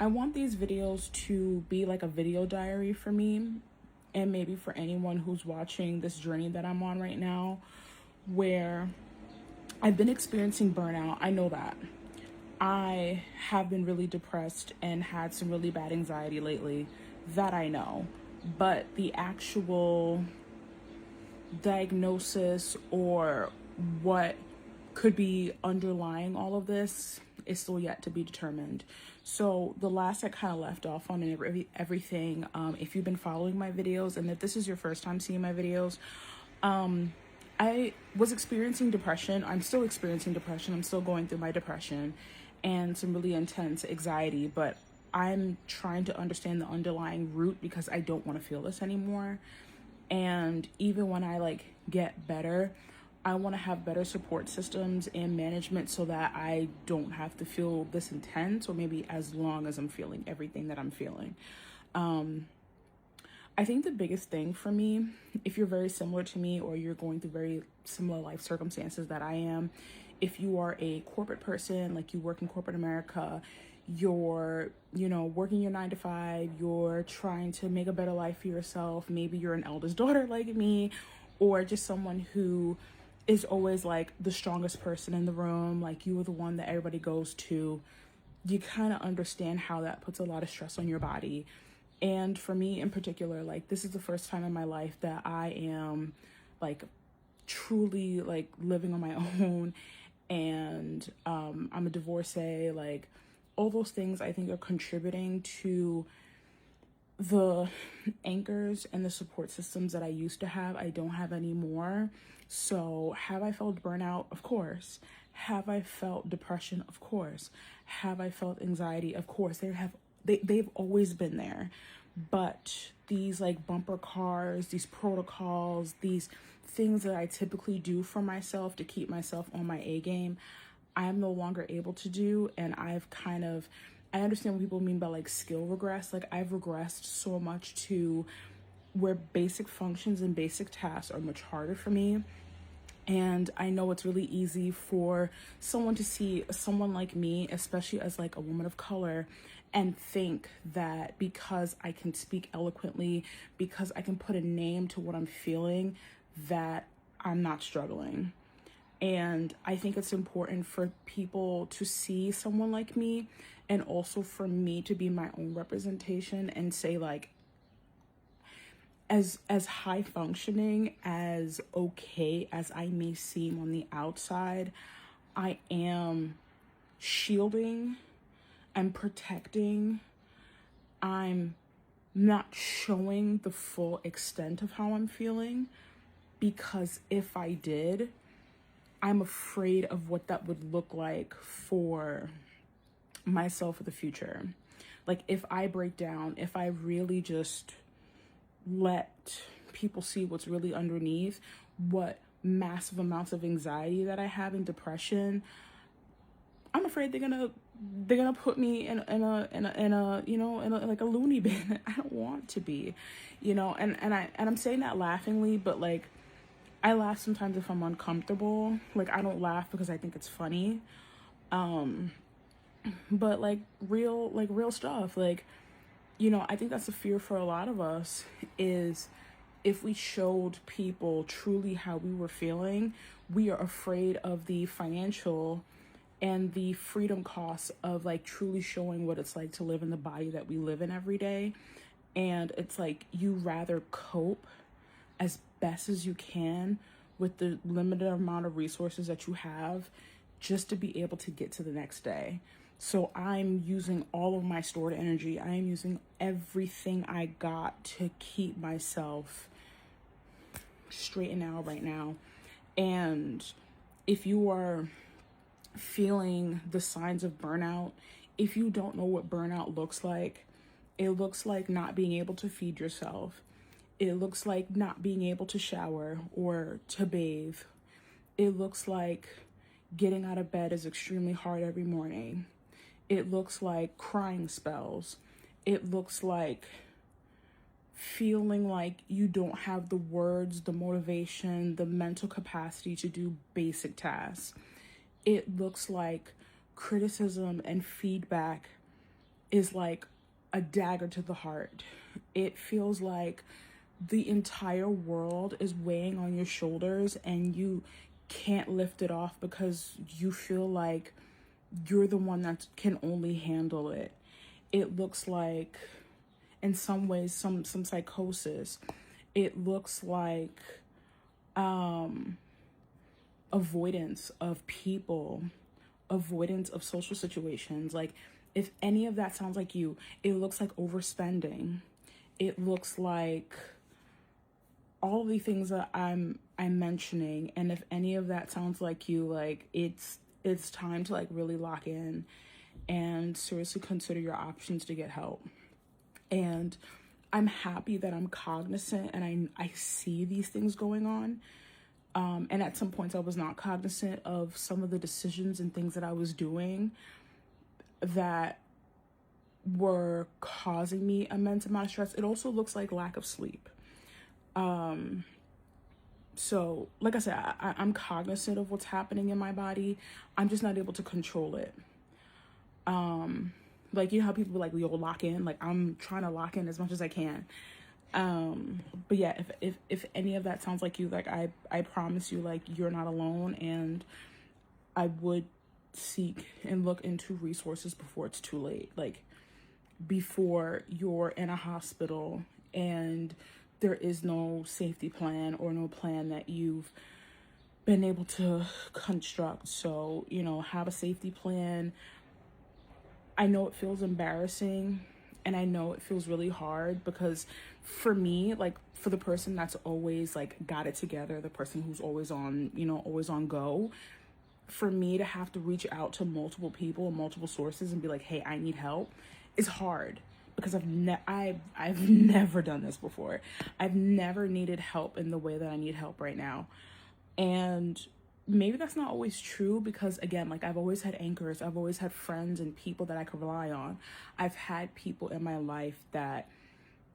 I want these videos to be like a video diary for me, and maybe for anyone who's watching this journey that I'm on right now, where I've been experiencing burnout. I know that. I have been really depressed and had some really bad anxiety lately. That I know. But the actual diagnosis or what could be underlying all of this is still yet to be determined. So the last I kind of left off on and everything, if you've been following my videos, and if this is your first time seeing my videos, I was experiencing depression. I'm still experiencing depression. I'm still going through my depression and some really intense anxiety, but I'm trying to understand the underlying root because I don't want to feel this anymore. And even when I get better, I want to have better support systems and management so that I don't have to feel this intense, or maybe as long as I'm feeling everything that I'm feeling. I think the biggest thing for me, if you're very similar to me or you're going through very similar life circumstances that I am, if you are a corporate person, like you work in corporate America, you're, working your 9 to 5, you're trying to make a better life for yourself. Maybe you're an eldest daughter like me, or just someone who is always like the strongest person in the room, like you are the one that everybody goes to. You kind of understand how that puts a lot of stress on your body. And for me in particular, this is the first time in my life that I am truly living on my own, and I'm a divorcee. All those things I think are contributing to the anchors and the support systems that I used to have. I don't have anymore. So have I felt burnout? Of course. Have I felt depression? Of course. Have I felt anxiety? Of course. They've always been there. But these bumper cars, these protocols, these things that I typically do for myself to keep myself on my A game, I'm no longer able to do. And I understand what people mean by skill regress. I've regressed so much to where basic functions and basic tasks are much harder for me. And I know it's really easy for someone to see someone like me, especially as a woman of color, and think that because I can speak eloquently, because I can put a name to what I'm feeling, that I'm not struggling. And I think it's important for people to see someone like me, and also for me to be my own representation and say as high functioning, as okay as I may seem on the outside, I am shielding, I'm protecting, I'm not showing the full extent of how I'm feeling, because if I did, I'm afraid of what that would look like for myself in the future. If I break down, if I really just let people see what's really underneath, what massive amounts of anxiety that I have and depression, I'm afraid they're gonna put me in a loony bin. I don't want to be, and I'm saying that laughingly, but I laugh sometimes if I'm uncomfortable. I don't laugh because I think it's funny. But real stuff. I think that's a fear for a lot of us, is if we showed people truly how we were feeling, we are afraid of the financial and the freedom costs of truly showing what it's like to live in the body that we live in every day. And it's you rather cope as best as you can with the limited amount of resources that you have, just to be able to get to the next day. So I'm using all of my stored energy. I am using everything I got to keep myself straight and narrow right now. And if you are feeling the signs of burnout, if you don't know what burnout looks like, it looks like not being able to feed yourself. It looks like not being able to shower or to bathe. It looks like getting out of bed is extremely hard every morning. It looks like crying spells. It looks like feeling like you don't have the words, the motivation, the mental capacity to do basic tasks. It looks like criticism and feedback is like a dagger to the heart. It feels like the entire world is weighing on your shoulders and you can't lift it off because you feel like you're the one that can only handle it. It looks like, in some ways, some psychosis. It looks like avoidance of people, avoidance of social situations. Like, if any of that sounds like you, it looks like overspending. It looks like all the things that I'm mentioning. And if any of that sounds like you, like, it's time to like really lock in and seriously consider your options to get help. And I'm happy that I'm cognizant and I see these things going on. And at some points I was not cognizant of some of the decisions and things that I was doing that were causing me immense amount of stress. It also looks like lack of sleep. So like I said, I'm cognizant of what's happening in my body. I'm just not able to control it. Like, you know how people like, you'll lock in? Like, I'm trying to lock in as much as I can. But yeah, if any of that sounds like you, like, I promise you, like, you're not alone, and I would seek and look into resources before it's too late. Like, before you're in a hospital and there is no safety plan or no plan that you've been able to construct. So, you know, have a safety plan. I know it feels embarrassing and I know it feels really hard because for me, like, for the person that's always like got it together, the person who's always on, you know, always on go, for me to have to reach out to multiple people and multiple sources and be like, hey, I need help, is hard because I've never done this before. I've never needed help in the way that I need help right now. And maybe that's not always true because, again, like, I've always had anchors. I've always had friends and people that I could rely on. I've had people in my life that,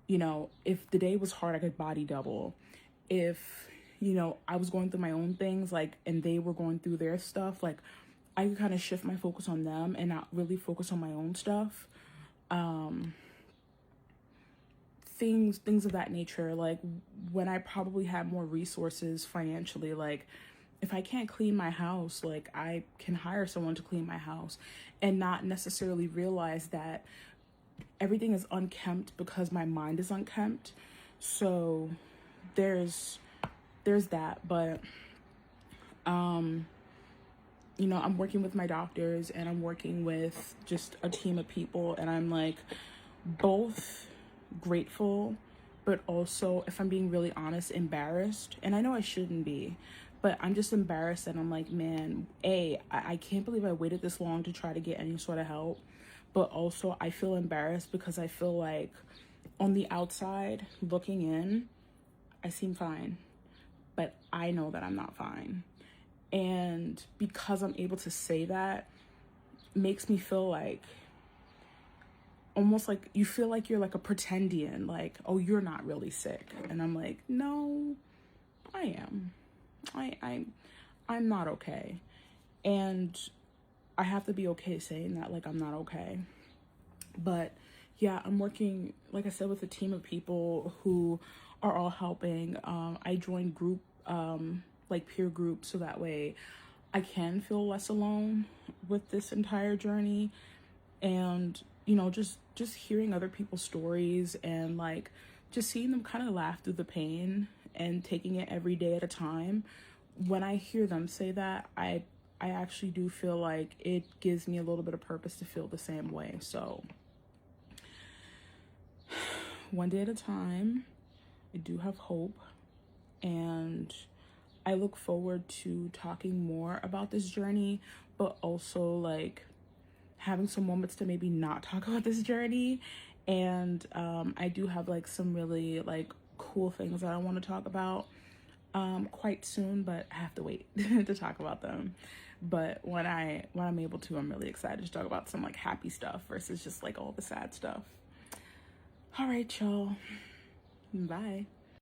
you know, if the day was hard, I could body double. If, you know, I was going through my own things, like, and they were going through their stuff, like, I could kind of shift my focus on them and not really focus on my own stuff. Things of that nature. Like, when I probably had more resources financially, like, if I can't clean my house, like, I can hire someone to clean my house and not necessarily realize that everything is unkempt because my mind is unkempt. So there's that. But you know, I'm working with my doctors and I'm working with just a team of people, and I'm like both grateful but also, if I'm being really honest, embarrassed. And I know I shouldn't be, but I'm just embarrassed, and I'm like, man, I can't believe I waited this long to try to get any sort of help. But also, I feel embarrassed because I feel like on the outside looking in, I seem fine, but I know that I'm not fine. And because I'm able to say that, makes me feel like, almost like you feel like you're like a pretendian, like, oh, you're not really sick. And I'm like, no, I am. I'm not okay. And I have to be okay saying that, like, I'm not okay. But yeah, I'm working, like I said, with a team of people who are all helping. I joined group, like peer groups, so that way I can feel less alone with this entire journey. And, you know, just hearing other people's stories and like just seeing them kind of laugh through the pain and taking it every day at a time. When I hear them say that, I actually do feel like it gives me a little bit of purpose to feel the same way. So one day at a time, I do have hope, and I look forward to talking more about this journey, but also like having some moments to maybe not talk about this journey. And I do have like some really like cool things that I want to talk about quite soon, but I have to wait to talk about them. But when I'm able to, I'm really excited to talk about some like happy stuff versus just like all the sad stuff. All right, y'all. Bye.